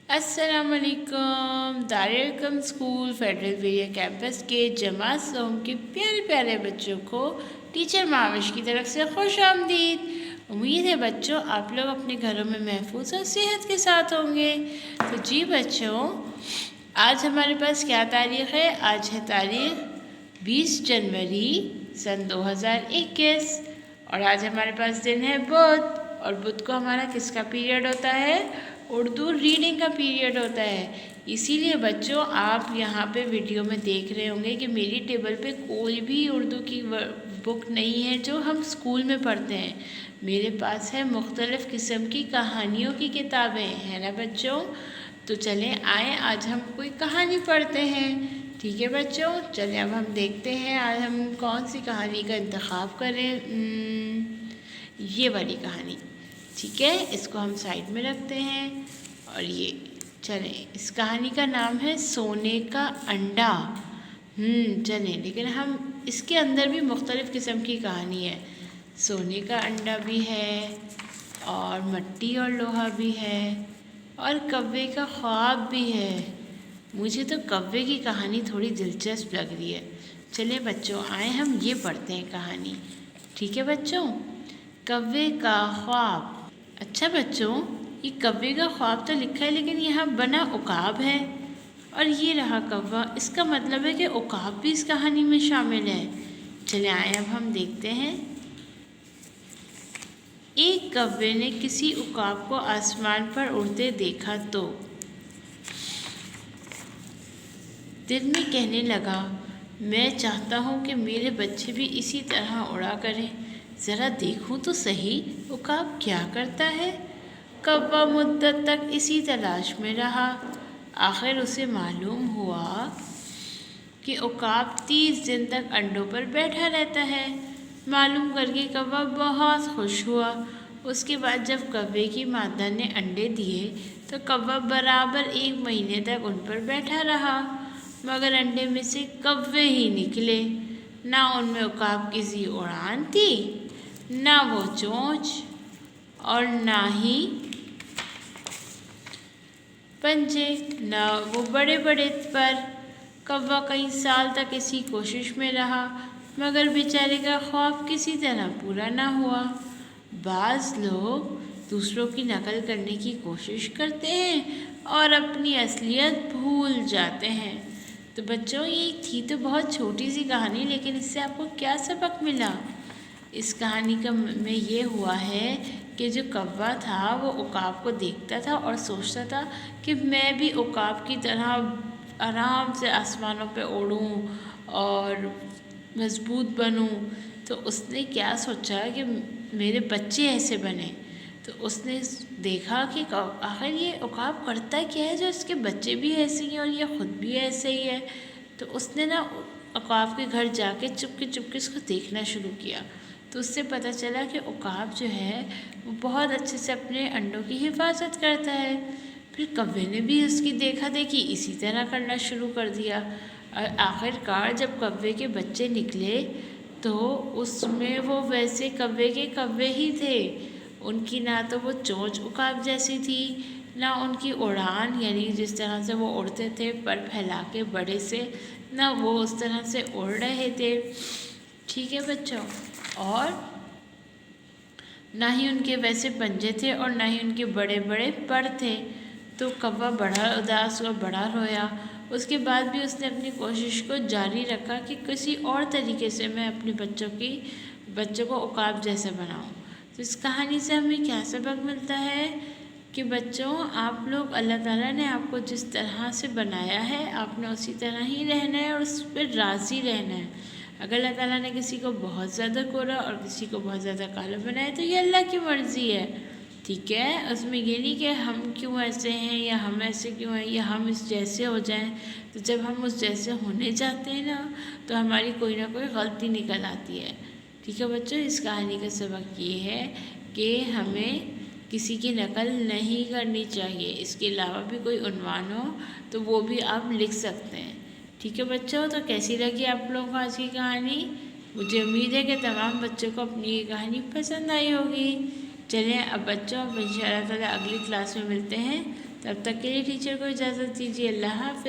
السلام علیکم۔ Darul Uloom school federal ویریا campus کے جماعت سوم کے پیارے پیارے بچوں کو ٹیچر معاوش کی طرف سے خوش آمدید۔ امید ہے بچوں آپ لوگ اپنے گھروں میں محفوظ اور صحت کے ساتھ ہوں گے۔ تو جی بچوں، آج ہمارے پاس کیا تاریخ ہے؟ آج ہے تاریخ 20 جنوری سن 2021 اور آج ہمارے پاس دن ہے بدھ، اور بدھ کو ہمارا کس کا پیریڈ ہوتا ہے؟ اردو ریڈنگ کا پیریڈ ہوتا ہے۔ اسی لیے بچوں آپ یہاں پہ ویڈیو میں دیکھ رہے ہوں گے کہ میری ٹیبل پہ کوئی بھی اردو کی بک نہیں ہے جو ہم اسکول میں پڑھتے ہیں۔ میرے پاس ہے مختلف قسم کی کہانیوں کی کتابیں، ہیں نا بچوں؟ تو چلیں آئیں آج ہم کوئی کہانی پڑھتے ہیں، ٹھیک ہے بچوں؟ چلیں اب ہم دیکھتے ہیں آج ہم کون سی کہانی کا انتخاب کریں۔ یہ والی کہانی، ٹھیک ہے، اس کو ہم سائڈ میں رکھتے ہیں۔ اور یہ چلیں، اس کہانی کا نام ہے سونے کا انڈا۔ چلیں، لیکن ہم اس کے اندر بھی مختلف قسم کی کہانی ہے۔ سونے کا انڈا بھی ہے اور مٹی اور لوہا بھی ہے اور کوے کا خواب بھی ہے۔ مجھے تو کوے کی کہانی تھوڑی دلچسپ لگ رہی ہے۔ چلیں بچوں آئیں ہم یہ پڑھتے ہیں کہانی، ٹھیک ہے بچوں؟ کوے کا خواب۔ اچھا بچوں، یہ کوے کا خواب تو لکھا ہے لیکن یہاں بنا عقاب ہے، اور یہ رہا کوا، اس کا مطلب ہے کہ عقاب بھی اس کہانی میں شامل ہے۔ چلیں آئیں اب ہم دیکھتے ہیں۔ ایک کوے نے کسی عقاب کو آسمان پر اڑتے دیکھا تو دل میں کہنے لگا، میں چاہتا ہوں کہ میرے بچے بھی اسی طرح اڑا کریں، ذرا دیکھوں تو صحیح عقاب کیا کرتا ہے۔ کوا مدت تک اسی تلاش میں رہا۔ آخر اسے معلوم ہوا کہ عقاب 30 دن تک انڈوں پر بیٹھا رہتا ہے۔ معلوم کر کے کوا بہت خوش ہوا۔ اس کے بعد جب کوے کی مادہ نے انڈے دیے تو کوا برابر 1 مہینے تک ان پر بیٹھا رہا، مگر انڈے میں سے کوے ہی نکلے۔ نہ ان میں عقاب کی اڑان تھی، نہ وہ چونچ، اور نہ ہی پنجے، نہ وہ بڑے بڑے پر۔ کوا کئی سال تک اسی کوشش میں رہا، مگر بیچارے کا خواب کسی طرح پورا نہ ہوا۔ بعض لوگ دوسروں کی نقل کرنے کی کوشش کرتے ہیں اور اپنی اصلیت بھول جاتے ہیں۔ تو بچوں یہ تھی تو بہت چھوٹی سی کہانی، لیکن اس سے آپ کو کیا سبق ملا؟ اس کہانی کا میں یہ ہوا ہے کہ جو کوا تھا وہ عقاب کو دیکھتا تھا اور سوچتا تھا کہ میں بھی عقاب کی طرح آرام سے آسمانوں پہ اڑوں اور مضبوط بنوں۔ تو اس نے کیا سوچا کہ میرے بچے ایسے بنیں۔ تو اس نے دیکھا کہ آخر یہ عقاب کرتا کیا ہے جو اس کے بچے بھی ایسے ہی ہیں اور یہ خود بھی ایسے ہی ہے۔ تو اس نے عقاب کے گھر جا کے چپکے چپکے اس کو دیکھنا شروع کیا۔ تو اس سے پتہ چلا کہ عقاب جو ہے وہ بہت اچھے سے اپنے انڈوں کی حفاظت کرتا ہے۔ پھر کوے نے بھی اس کی دیکھا دیکھی اسی طرح کرنا شروع کر دیا، اور آخر کار جب کوے کے بچے نکلے تو اس میں وہ ویسے کوے کے کوے ہی تھے۔ ان کی نہ تو وہ چونچ عقاب جیسی تھی، نہ ان کی اڑان، یعنی جس طرح سے وہ اڑتے تھے پر پھیلا کے بڑے سے، نہ وہ اس طرح سے اڑ رہے تھے، ٹھیک ہے بچوں؟ اور نہ ہی ان کے ویسے پنجے تھے اور نہ ہی ان کے بڑے بڑے پر تھے۔ تو کوا بڑا اداس ہوا، بڑا رویا۔ اس کے بعد بھی اس نے اپنی کوشش کو جاری رکھا کہ کسی اور طریقے سے میں اپنے بچوں کو عقاب جیسا بناؤں۔ تو اس کہانی سے ہمیں کیا سبق ملتا ہے کہ بچوں آپ لوگ، اللہ تعالیٰ نے آپ کو جس طرح سے بنایا ہے آپ نے اسی طرح ہی رہنا ہے اور اس پہ راضی رہنا ہے۔ اگر اللہ تعالیٰ نے کسی کو بہت زیادہ گورا اور کسی کو بہت زیادہ کالا بنایا تو یہ اللہ کی مرضی ہے، ٹھیک ہے؟ اس میں یہ نہیں کہ ہم کیوں ایسے ہیں یا ہم ایسے کیوں ہیں یا ہم اس جیسے ہو جائیں۔ تو جب ہم اس جیسے ہونے جاتے ہیں نا تو ہماری کوئی نہ کوئی غلطی نکل آتی ہے، ٹھیک ہے بچوں؟ اس کہانی کا سبق یہ ہے کہ ہمیں کسی کی نقل نہیں کرنی چاہیے۔ اس کے علاوہ بھی کوئی عنوان ہو تو وہ بھی آپ لکھ سکتے ہیں، ٹھیک ہے بچوں؟ تو کیسی لگی آپ لوگوں کو آج کی کہانی؟ مجھے امید ہے کہ تمام بچوں کو اپنی یہ کہانی پسند آئی ہوگی۔ چلیں اب بچوں، اب انشاءاللہ تعالیٰ اگلی کلاس میں ملتے ہیں۔ تب تک کے لیے ٹیچر کو اجازت دیجیے، اللہ حافظ۔